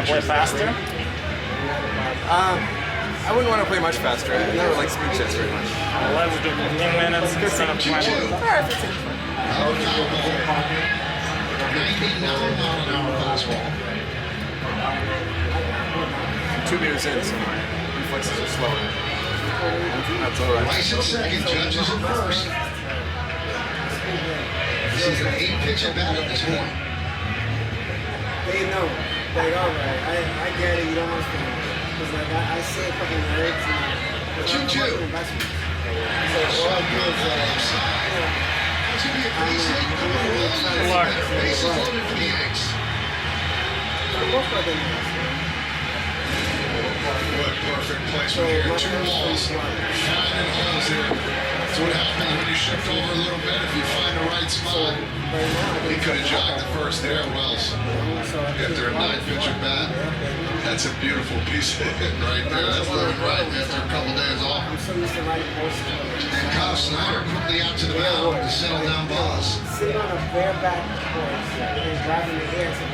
play faster? I wouldn't want to play much faster. I never like speed chess very much. Let's do 15 minutes instead of 20. Alright, 15 is fine. 99-mile-an-hour fastball. 2 meters in, so my reflexes are slower. That's alright. Rice at second, Judges at first. This is an 8-pitch at bat at this point. They know. Like, alright, I get it, you don't understand. Because, like, I see a couple of words and... 2-2. So, all I do is, It's going to be a base hit. Bases loaded for the Yanks. What perfect placement here. 2 balls. Finding holes here. That's what happens when you shift over a little bit. If you find the right spot, he could have jogged the first there, Wells. After a 9-pitch at bat, that's a beautiful piece of hitting right there. That's living right after a couple days off. And Kyle Snyder quickly out to the mound to settle down balls. Sitting on a bareback horse and driving the air to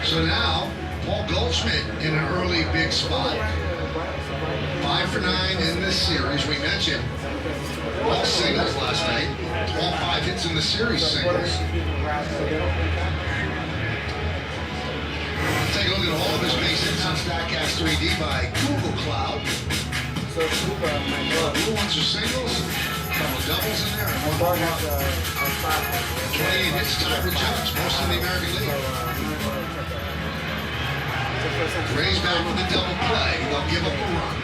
So now, Paul Goldschmidt in an early big spot. 5 for 9 in this series. We mentioned all singles last night. All 5 hits in the series singles. Take a look at all of his base hits on StatCast 3D by Google Cloud. Blue ones are singles. Couple doubles in there. 28 hits tied with Judge, most in the American League. Rays back with a double play. They'll give up a run.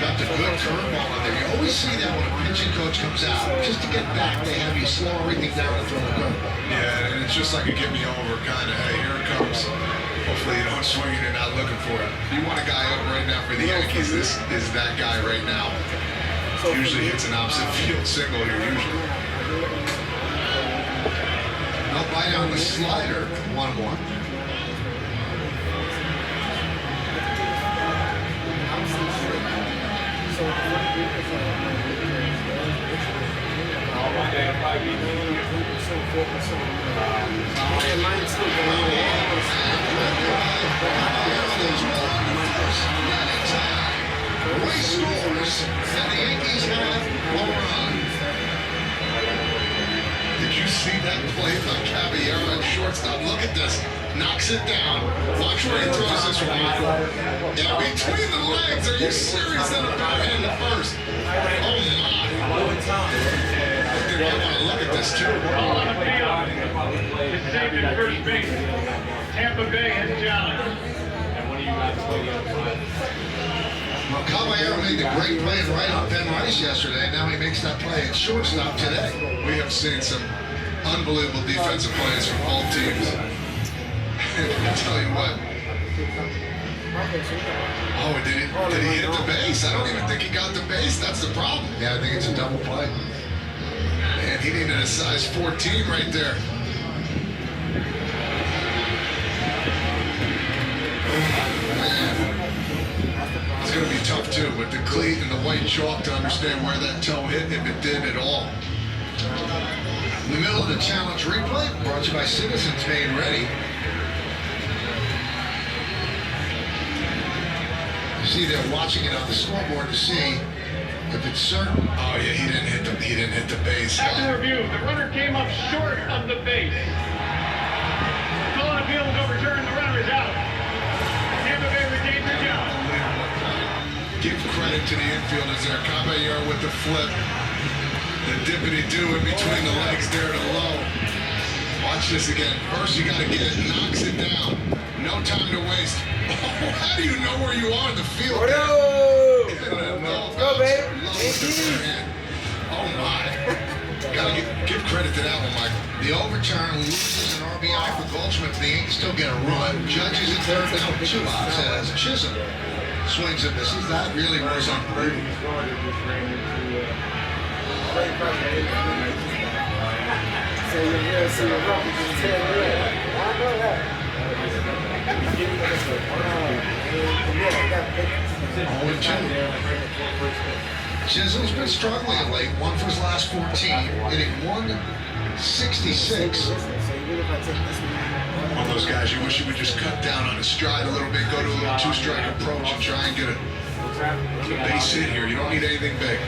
Got the good curveball on there. You always see that when a pitching coach comes out. Just to get back, they have you slow everything down and throw the curveball. Yeah, and it's just like a get me over kind of, hey, here it comes. Hopefully you don't swing it and not looking for it. If you want a guy up right now for the Yankees, this is that guy right now. Usually hits an opposite field single here, usually. No bite on the slider, 1-1. Roy scores, and the Yankees have one run. Did you see that play by Caballero at shortstop? Look at this. Knocks it down. Watch where he throws this one. Yeah, between the legs. Are you serious? That about hit in the first. Oh, my. I think I want to look at this, too. Ball on the field. It's safe at first base. Tampa Bay has challenged. And one of you guys play the other side. Well, Caballero made the great play right on Ben Rice yesterday. Now he makes that play at shortstop today. We have seen some unbelievable defensive plays from all teams. I'll tell you what. Oh, did he hit the base? I don't even think he got the base. That's the problem. Yeah, I think it's a double play. Man, he needed a size 14 right there. It's going to be tough, too, with the cleat and the white chalk to understand where that toe hit, if it did at all. In the middle of the challenge replay, brought to you by Citizens Made Ready. You see they're watching it on the scoreboard to see if it's certain. Oh yeah, he didn't hit the base. After review, the runner came up short of the base. Call on appeal is overturned. The runner is out. Tampa Bay retains their challenge. Give credit to the infielders there. Caballero with the flip. The dippity-do in between the legs there to low. Watch this again. First you got to get it. Knocks it down. No time to waste. Oh, how do you know where you are in the field? Let's go, baby. Oh, my. Got to give credit to that one, Michael. The overturn loses an RBI for Goldschmidt. The Yankees still get a run. Judges at third down 2 outs as Chisholm swings and misses. That really was unbelievable. So you're real, so you're wrong. You can tell me. I know that. Chisholm's been struggling of late. 1 for his last 14, hitting 166. One of those guys you wish you would just cut down on his stride a little bit, go to a little two-strike approach and try and get a base hit here. You don't need anything big.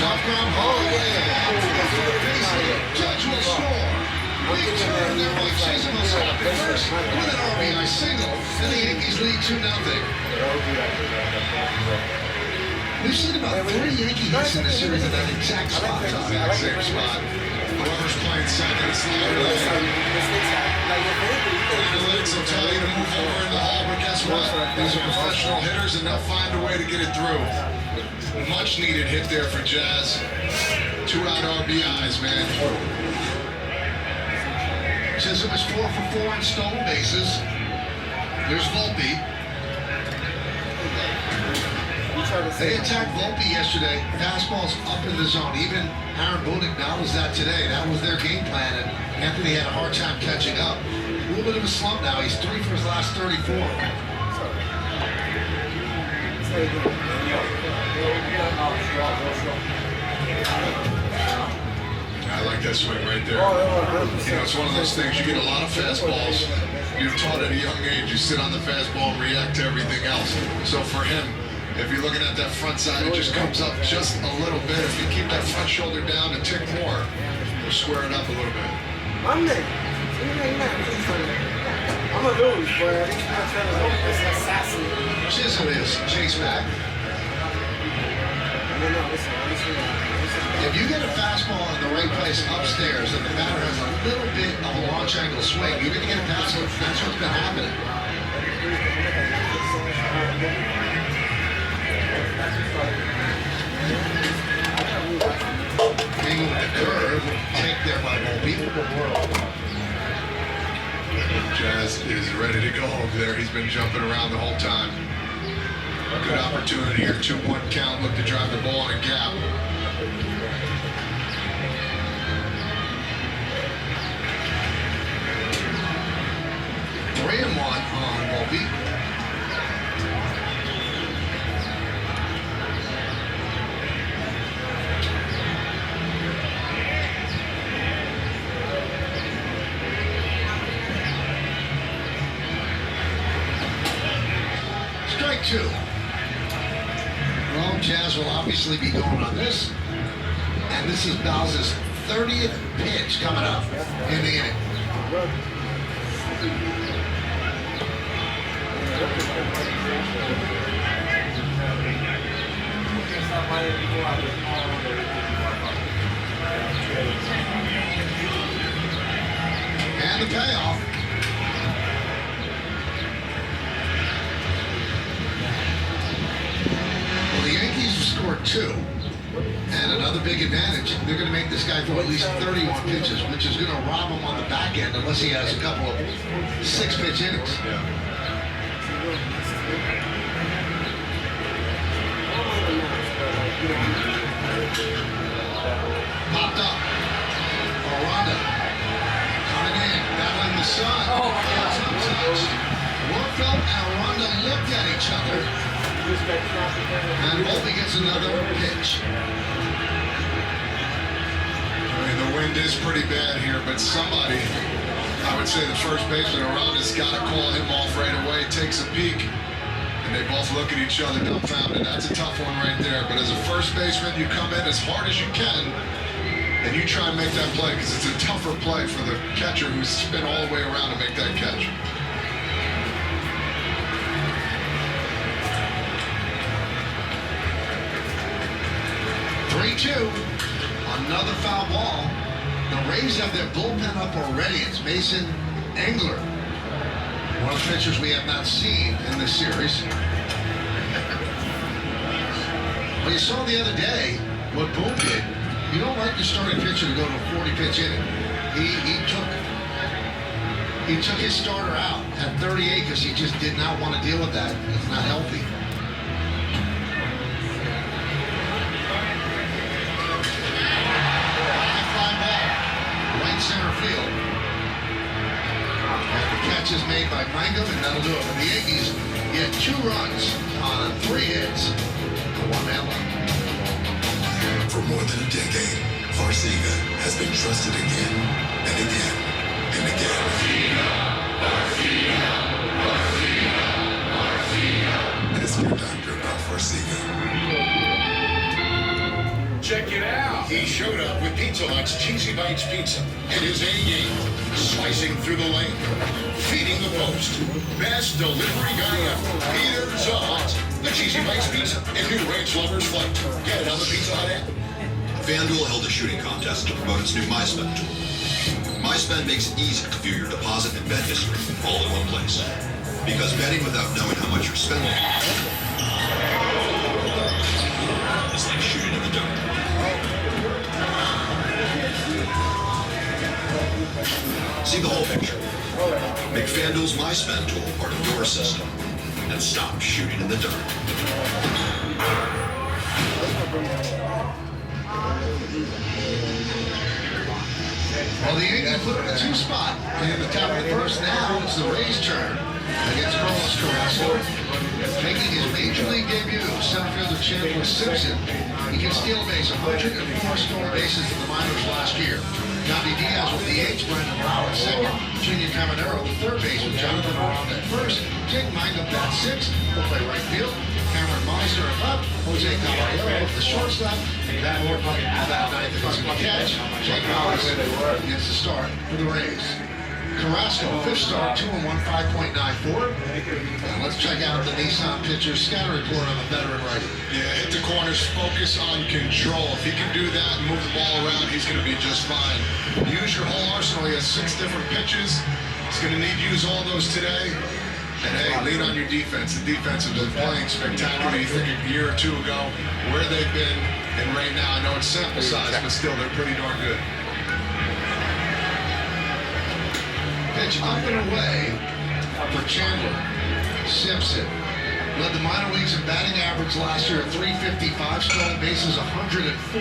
Soft ground ball. Judge will score. Big turn there by Chisholm will set up at first with an RBI single, and the Yankees lead 2-0. We've seen about 3 Yankee hits in the series at that exact spot. Exact same spot. Whoever's playing second, it's not really. Analytics will tell you to move over in the hall, but guess what? These are professional hitters, and they'll find a way to get it through. Much needed hit there for Jazz. 2 out RBIs, man. Chisholm is 4 for 4 in stolen bases. There's Volpe. They attacked Volpe yesterday. Fastballs up in the zone. Even Aaron Boone acknowledged that today. That was their game plan, and Anthony had a hard time catching up. A little bit of a slump now. He's 3 for his last 34. I like that swing right there. You know, it's one of those things, you get a lot of fastballs. You're taught at a young age, you sit on the fastball and react to everything else. So for him, if you're looking at that front side, it just comes up just a little bit. If you keep that front shoulder down a tick more, you'll square it up a little bit. I'm a lose, but it's assassin. Chisholm is chase back. If you get a fastball in the right place upstairs and the batter has a little bit of a launch angle swing, you're going to get a pass. That's what's been happening. Being with the curve, take there by Volpe. Jazz is ready to go over there. He's been jumping around the whole time. Good opportunity here. 2-1 count. Look to drive the ball in a gap. Three and 1 on Volpe. Strike 2. Well, Jazz will obviously be going on this. And this is Bowles' 30th pitch coming up in the inning. And the payoff. Well, the Yankees have scored 2. And another big advantage, they're going to make this guy throw at least 31 pitches, which is going to rob him on the back end unless he has a couple of 6-pitch innings. Popped up. Aranda coming in, battling the sun. Warfield and Aranda looked at each other. And Volpe gets another pitch. I mean, the wind is pretty bad here, but somebody, I would say the first baseman around has got to call him off right away, takes a peek, and they both look at each other dumbfounded. That's a tough one right there. But as a first baseman, you come in as hard as you can, and you try and make that play, because it's a tougher play for the catcher who's spin all the way around to make that catch. Another foul ball. The Rays have their bullpen up already. It's Mason Engler, one of the pitchers we have not seen in this series. Well, you saw the other day what Boone did. You don't like your starting pitcher to go to a 40-pitch inning. He took his starter out at 38 because he just did not want to deal with that. It's not healthy. High fly ball, right center field. After catch is made by Mangum, and that'll do it for the Yankees. Get 2 runs on 3 hits. 1 man left. For more than a decade, Farsiga has been trusted again and again and again. Ask your doctor about Farsiga. Check it out. He showed up with Pizza Hut's Cheesy Bites Pizza and his A game, slicing through the lane, feeding the post. Best delivery guy ever. Peter Hut, the Cheesy Bites Pizza, and new ranch lovers flight. Get it on the Pizza Hut app. FanDuel held a shooting contest to promote its new MySpend tool. MySpend makes it easy to view your deposit and bet history all in one place. Because betting without knowing how much you're spending is like shooting in the dark. See the whole picture. Make FanDuel's MySpend tool part of your system and stop shooting in the dark. Well, the Yankees put him in a 2 spot in the top of the first. Now it's the Rays' turn against Carlos Carrasco. Making his major league debut, center fielder Chandler Simpson. He can steal a base, 104 stolen bases in the minors last year. Johnny Diaz with the H, Brendan Rao at second, Junior Caminero the third base with Jonathan Aranda at first, Jake Mangum at 6, will play right field, Cameron Meiser at left, Jose Caballero at the shortstop, and Matt Morton at that ninth if he's going to catch. Jake Collins gets the start for the Rays. Carrasco, 5th start, 2-1, 5.94. And let's check out the Nissan pitcher's scatter report on the veteran righty. Yeah, hit the corners, focus on control. If he can do that and move the ball around, he's going to be just fine. Use your whole arsenal. He has 6 different pitches. He's going to need to use all those today. And hey, lean on your defense. The defense has been playing spectacularly. You think a year or 2 ago, where they've been, and right now, I know it's sample size, but still, they're pretty darn good. Pitch up and away for Chandler. Simpson led the minor leagues in batting average last year at 355, stolen bases 104.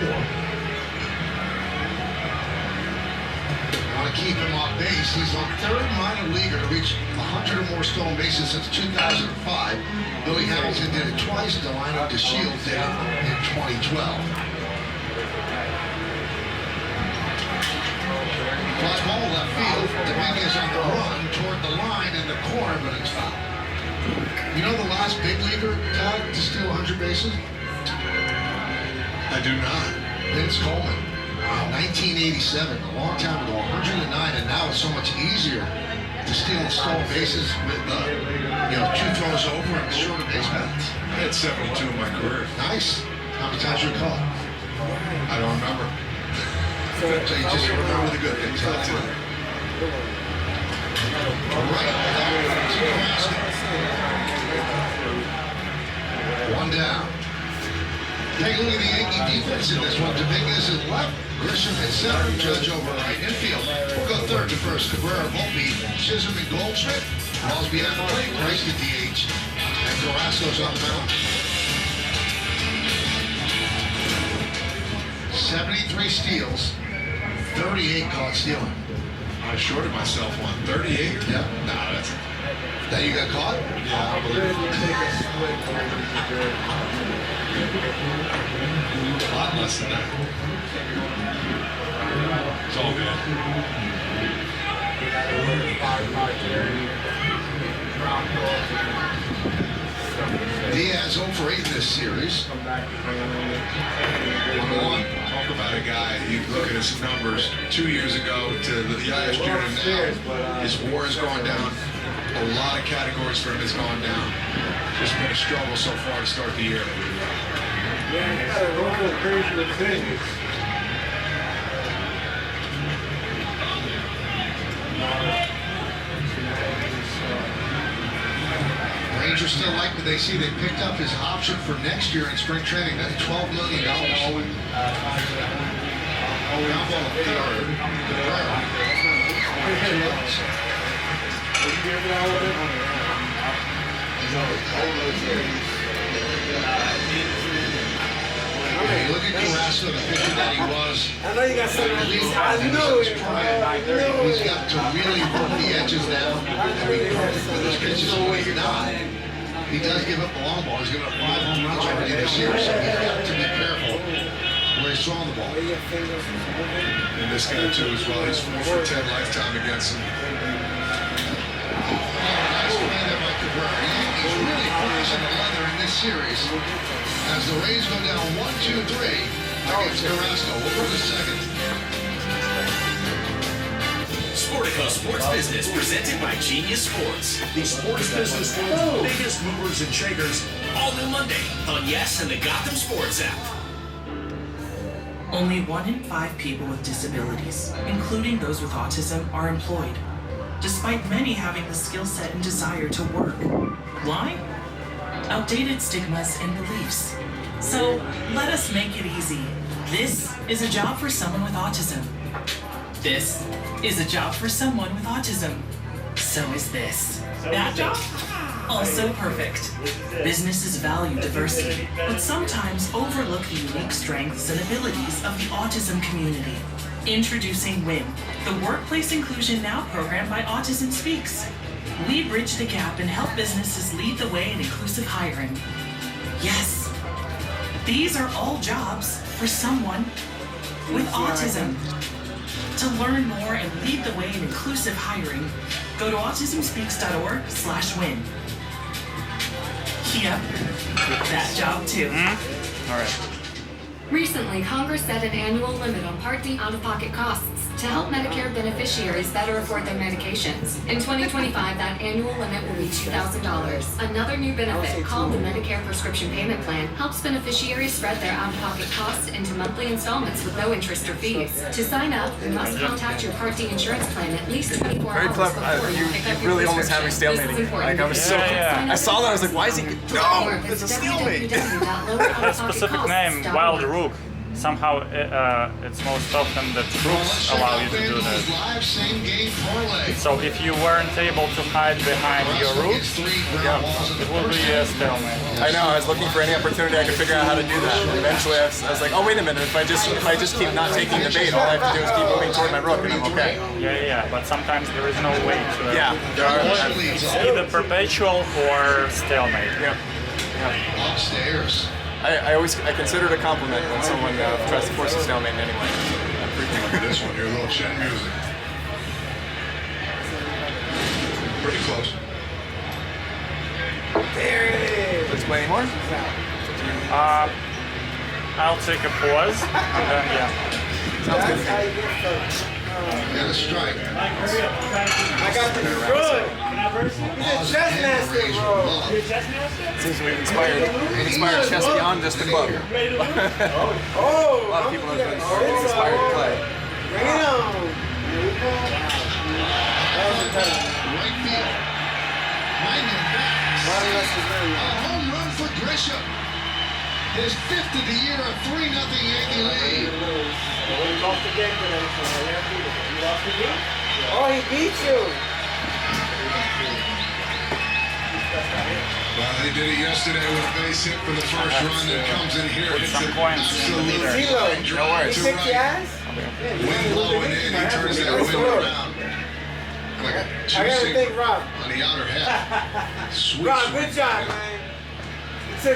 Want to keep him off base. He's on 3rd minor leaguer to reach 100 or more stolen bases since 2005. Billy Hamilton did it twice. Delino DeShields did it in 2012. Fly ball left field. Dominguez on the run toward the line in the corner, but it's foul. You know the last big leaguer, Todd, to steal 100 bases? I do not. Vince Coleman. 1987, a long time ago, 109, and now it's so much easier to steal and stolen bases with, 2 throws over and shorter base paths. I had 72 in my career. Nice. How many times you caught? I don't remember. So you just remember the good things. That's it. Right. One down. Take a look at the Yankee defense in this one. Dominguez is left. Grisham at center. Judge over right infield. We'll go 3rd to 1st. Cabrera, Volpe, Chisholm, and Goldschmidt. Balls behind the plate. Price to DH. And Carrasco's on the mound. 73 steals. 38 caught stealing. I shorted myself one. 38? Yeah. Nah, that's... That you got caught? Yeah, I believe it. A lot less than that. It's all good. Diaz 0 for 8 in this series. 1-1. Talk about a guy, you look at his numbers 2 years ago to the last year to now. His WAR has gone down. A lot of categories for him has gone down. Just been a struggle so far to start the year. Yeah, you gotta go for the crazy thing. Rangers still like what they see. They picked up his option for next year in spring training. That's $12 million. Hey, look at Carrasco, the pitcher that he was. I know you got something on these. I knew it. He's got to really work the edges now. I mean, with his pitches the way he's not. He does give up the long ball. He's given up 5 home runs already this year, so he's got to be careful where he's throwing the ball. And this guy too as well. He's 4 for 10 lifetime against him. Nice play there by Cabrera. He's really flashing the leather in this series. As the Rays go down 1-2-3 against Carrasco. We'll go to second. Sportico Sports Business, presented by Genius Sports. The sports business world's biggest movers and shakers. All new Monday on Yes and the Gotham Sports app. Only 1 in 5 people with disabilities, including those with autism, are employed, despite many having the skill set and desire to work. Why? Outdated stigmas and beliefs. So let us make it easy. This is a job for someone with autism. This is a job for someone with autism. So is this. That job? Also perfect. Businesses value diversity, but sometimes overlook the unique strengths and abilities of the autism community. Introducing WIN, the Workplace Inclusion Now program by Autism Speaks. We bridge the gap and help businesses lead the way in inclusive hiring. Yes, these are all jobs for someone with autism. To learn more and lead the way in inclusive hiring, go to autismspeaks.org/win. Yep, that job too. All right. Recently, Congress set an annual limit on Part D out-of-pocket costs to help Medicare beneficiaries better afford their medications. In 2025, that annual limit will be $2,000. Another new benefit, called the Medicare Prescription Payment Plan, helps beneficiaries spread their out-of-pocket costs into monthly installments with no interest or fees. To sign up, you must contact your Part D insurance plan at least 24 Very hours clever. before you pick up your Really almost had me prescription. This is stalemating. important. Like I was so. I saw that. I was like, why is he? No, it's a stalemate. The specific name, Wild Rook. Somehow it's most often that rooks allow you to do this. Live same game parlay. So if you weren't able to hide behind your rooks, it will be a stalemate. I know. I was looking for any opportunity I could figure out how to do that. And eventually, I was like, oh wait a minute. If I just keep not taking the bait, all I have to do is keep moving toward my rook, and I'm okay. Yeah. But sometimes there is no way to. Yeah. It's either perpetual or stalemate. Yeah. Upstairs. I consider it a compliment when someone tries to force a stalemate in any way. Look at this one here, a little chin music. Pretty close. There it is. Let's play any more? I'll take a pause and then Sounds good. That's how you get folks. And a strike. I got the good. He's a chess master, bro. Seems to have inspired chess beyond just the club. A lot of people have been inspired to play. Bring it on. Right field. Minded backs. A home run for Grisham. His 5th of the year, a 3-0 Yankee lead. Oh, he beat you. Well, they did it yesterday with a base hit for the first run that comes in here. It's some points in the leader. Zero. No worries. He kicked your ass? Wind blowing in, he turns that wind around. Like a I gotta think, Rob. on the outer half. Sweet, Rob, sweet good job, fire. man. It's a